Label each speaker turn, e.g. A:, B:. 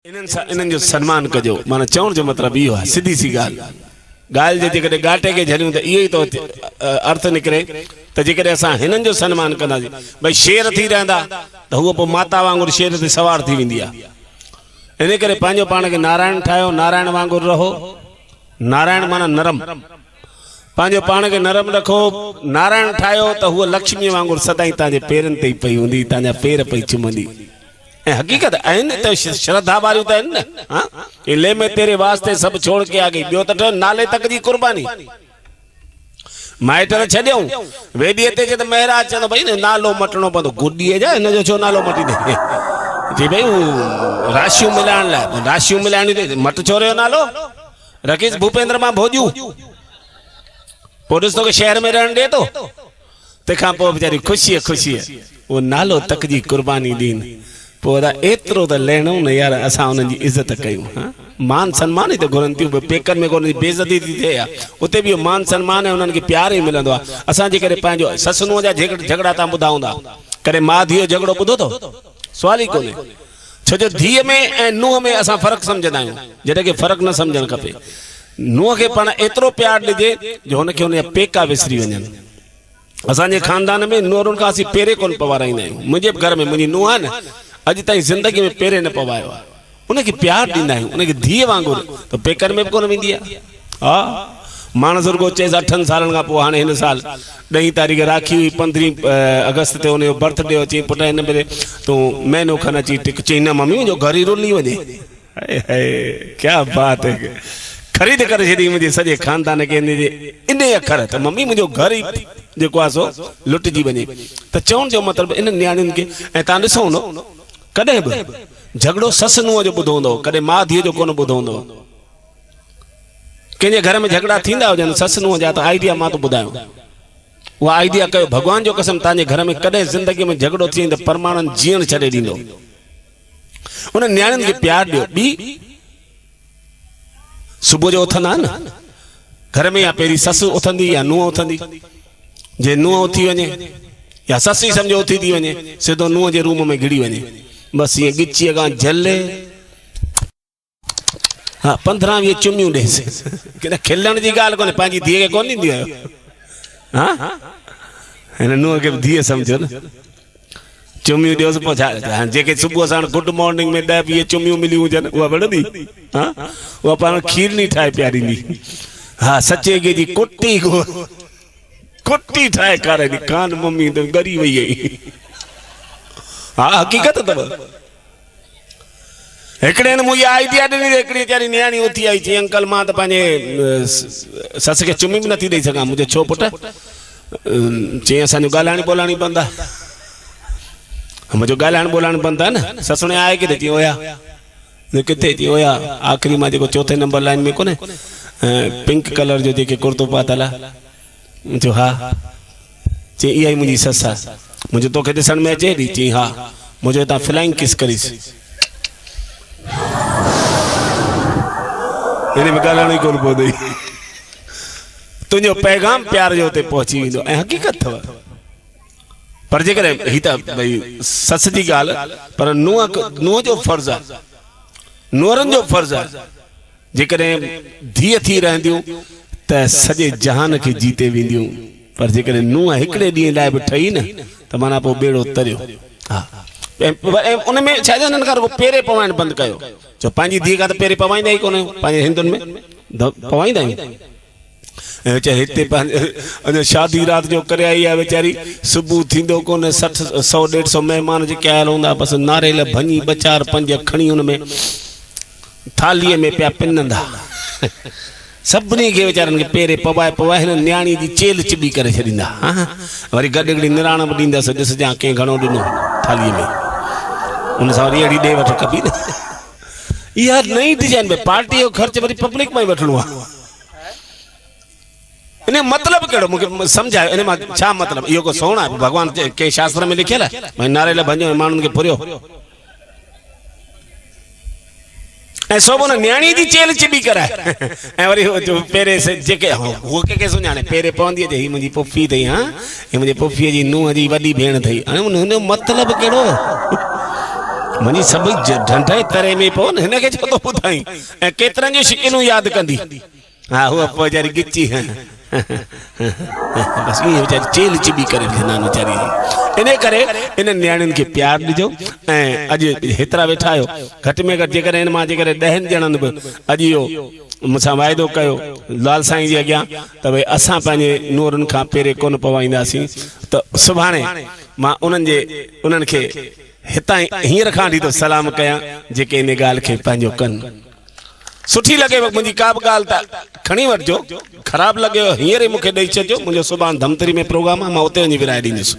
A: इन्हनि जो सम्मान कजो। माना चवण जो मतिलबु इहो आहे, सिधी सी ॻाल्हि जे जेकॾहिं घाटे खे झलियूं त इहो ई थो अर्थ निकिरे त जेकॾहिं असां हिननि जो सम्मान कंदासीं, भई शेर थी रहंदा त हूअ पोइ माता वांगुरु शेर ते सवार थी वेंदी आहे। इन करे पंहिंजो पाण खे नारायण ठाहियो, नारायण वांगुरु रहो। नारायण माना नरम, पंहिंजो पाण खे नरम रखो। नारायण ठाहियो त हूअ लक्ष्मी वांगुरु सदाईं तव्हांजे पेरनि ते ई पई हूंदी, तव्हांजा पेर पई चुमंदी। हकीकत आहिनि त श्रद्धा वारियूं त आहिनि न। ले में तेरे वास्ते सब छोड़ के आ गई, ॿियो त नाले तक जी कुर्बानी। माइट छॾियऊं वेॾीअ ते त महाराज चवंदो भई नालो मटणो पवंदो। गुॾीअ जा हिन जो छो नालो मटींदे? जी भई राशियूं मिलाइण लाइ, राशियूं मिलाइणियूं मट छोरे जो नालो रखीस भूपेंद्र मां भोजू, पोइ ॾिस तोखे शहर में रहण ॾे थो। तंहिंखां पोइ वीचारी ख़ुशीअ उहो नालो तक जी कुर्बानी ॾीन। पोइ एतिरो त लहिणो न यार, असां उन्हनि जी इज़त कयूं। मान सम्मान ई त घुरनि थियूं। पेकनि में कोन बेइज़ती थी थिए, उते बि मान सम्मान ऐं उन्हनि खे प्यार ई मिलंदो आहे। असांजे करे पंहिंजो ससु नुंहं जा झगड़ा तव्हां ॿुधा हूंदा, कॾहिं माउ धीउ जो झगड़ो ॿुधो अथव? सुवाल ई कोन्हे। छो जो धीअ में ऐं नुंहं में असां फ़र्क़ु सम्झंदा आहियूं, जॾहिं की फ़र्क़ु न सम्झणु खपे। नुंहं खे पाण एतिरो प्यार ॾिजे जो हुनखे हुनजा पेका विसरी वञनि। असांजे ख़ानदान में नुंहरुनि खां असीं पेरे कोन पवाराईंदा आहियूं। मुंहिंजे घर में मुंहिंजी नुंहं आहे न, अॼु ताईं ज़िंदगी में पेरे न पवायो आहे। उनखे प्यार ॾींदा आहियूं, उनखे धीअ वांगुरु। त पेकनि में बि कोन वेंदी आहे। हा, माण्हू रुॻो चएसि 8 सालनि खां पोइ, हाणे हिन साल 10 तारीख़ राखी हुई, 15 अगस्त ते हुनजो बर्थडे हो। चई पुट हिन भेरे तूं महीनो खनि अची टिक। चई न मम्मी मुंहिंजो घर ई रुली वञे। क्या बात है, ख़रीद करे छॾी मुंहिंजे सॼे ख़ानदान खे इन अखर त मम्मी मुंहिंजो घर ई जेको आहे सो लुटिजी वञे। त चवण जो मतिलबु इन नियाणियुनि खे। ऐं तव्हां ॾिसो न, कॾहिं बि झगड़ो ससु नुंहं जो ॿुधो हूंदो, कॾहिं माउ धीअ जो कोन ॿुधो हूंदो। कंहिंजे घर में झगड़ा थींदा हुजनि ससु नुंहं जा, त आइडिया मां थो ॿुधायां, उहा आइडिया कयो। भॻवान जो कसम, तव्हांजे घर में कॾहिं ज़िंदगी में झगड़ो थी त परमाणनि जीअण छॾे ॾींदो। उन नियाणियुनि खे प्यार ॾियो। ॿी, सुबुह जो उथंदा न घर में, या पहिरीं ससु उथंदी या नुंहं उथंदी। जे नुंहं उथी वञे या ससु ई सम्झो उथी थी वञे, सिधो नुंहं जे रूम में घिड़ी वञे। बसि ईअं ॻिचीअ खां झले, हा 15-20 चुमियूं ॾेसि। की खिलण जी ॻाल्हि कोन्हे, पंहिंजी धीअ खे कोन ॾींदी आहियो? हा, हिन नुंहं खे बि धीअ सम्झो न। चुमियूं ॾियोसि, पोइ छा जेके सुबुह साण गुड मॉर्निंग में 10-20 चुमियूं मिलियूं हुजनि, उहा वणंदी? हा, उहा पाण खीरनी ठाहे पियारींदी। हा, सचे गे जी कुटी ठाहे खाराईंदी। कान मम्मी त ॻरी वई आई। हा, हक़ीक़त अथव। हिकिड़े ने मुंहिंजी आइडिया ॾिनी, हिकिड़ी वीचारी नियाणी उथी आई। चई अंकल मां त पंहिंजे सस खे चुमी बि नथी ॾेई सघां। मुंहिंजो छो पुट? चई असांजो ॻाल्हाइण ॿोलाइण बंदि आहे। मुंहिंजो ॻाल्हाइण ॿोलाइण बंदि आहे न। ससुणे आहे किथे? चई ओया। किथे? चई ओया आख़िरी मां जेको 4 नंबर लाइन में कोन्हे पिंक कलर जो जेके कुर्तो पातल आहे। जो हा। चई इहा ई मुंहिंजी ससु आहे। मुंहिंजो तोखे ॾिसण में अचे थी? चई हा। मुंहिंजो हितां फ्लाइंग किस करीसि। हिन में ॻाल्हाइण ई कोन पवंदो। तुंहिंजो पैगाम प्यार जो हुते पहुची वेंदो। ऐं हक़ीक़त अथव। पर जेकॾहिं ही त भई ससु जी ॻाल्हि, पर नुंहं जो फर्ज़ु आहे, नुंहरनि जो फर्ज़ु आहे। जेकॾहिं धीअ थी रहंदियूं त सॼे जहान खे जीते वेंदियूं। पर जेकॾहिं नुंहं हिकिड़े ॾींहं लाइ बि ठही न, त माना पोइ बेड़ो तरियो। हा, ऐं उन में छा चवंदा हिननि खां पेरे पवाइण बंदि कयो। छो पंहिंजी धीअ खां त पेरे पवाईंदा ई कोन आहियूं। पंहिंजे हिंदुनि में पवाईंदा आहियूं। ऐं वीचारी हिते पंहिंजे शादी राति जो करे आई आहे। वीचारी सुबुह थींदो कोन, 60-100-150 महिमान जेके आयल हूंदा, बसि नारेल भञी 2-4-5 खणी हुन में थालीअ में पिया पिनंदा। सभिनी खे वीचारनि खे पेरे पवाए हिन नियाणी जी चेल चिॿी करे छॾींदा। वरी गॾु हिकिड़ी निराण बि ॾींदसि, ॾिसजां कंहिं घणो ॾिनो थालीअ में। उन सां वरी अहिड़ी ॾे वठ कबी न। इहा नई डिजाइन में पार्टी जो ख़र्चु वरी पब्लिक मां ई वठिणो आहे। इन मतिलबु कहिड़ो मूंखे सम्झायो? इन मां छा मतिलबु? इहो को सोण आहे? भॻवान कंहिं शास्त्र में लिखियल आहे भई नारेल भञो माण्हुनि खे फुरियो? ऐं सोभो न नियाणी जी चेल चिॿी कराए। ऐं वरी पेरे जेके उहो कंहिंखे सुञाणे पेरे पवंदी आहे। हीअ मुंहिंजी पुफी अथई। हा, हीअ मुंहिंजी पुफीअ जी नुंहं जी वॾी भेण अथई। हाणे हुनजो मतिलबु कहिड़ो? मुंहिंजी सभई ढंढे तरे में पो न हिनखे छो थो ॿुधाई ऐं केतिरनि जूं शिकिनूं यादि कंदी हा उहा पोइ वीचारी गिची बसि ईअं वीचारी चेल चिबी करे ॾिना वीचारी इन करे इन नियाणियुनि खे प्यारु ॾिजो ऐं अॼु हेतिरा वेठा आहियो घटि में घटि जेकॾहिं हिन मां जेकॾहिं 10 ॼणनि बि अॼु इहो मूंसां वाइदो कयो लाल साईं जे अॻियां त भई असां पंहिंजे नूरनि खां पहिरें कोन पवाईंदासीं त सुभाणे मां उन्हनि खे हितां हींअर खां वठी थो सलाम कयां जेके इन ॻाल्हि खे पंहिंजो कनि सुठी लॻेव मुंहिंजी का बि ॻाल्हि त खणी वठिजो ख़राबु लॻेव हींअर ई मूंखे ॾेई छॾिजो मुंहिंजो सुभाणे धमतरी में प्रोग्राम आहे मां उते वञी विराए ॾींदुसि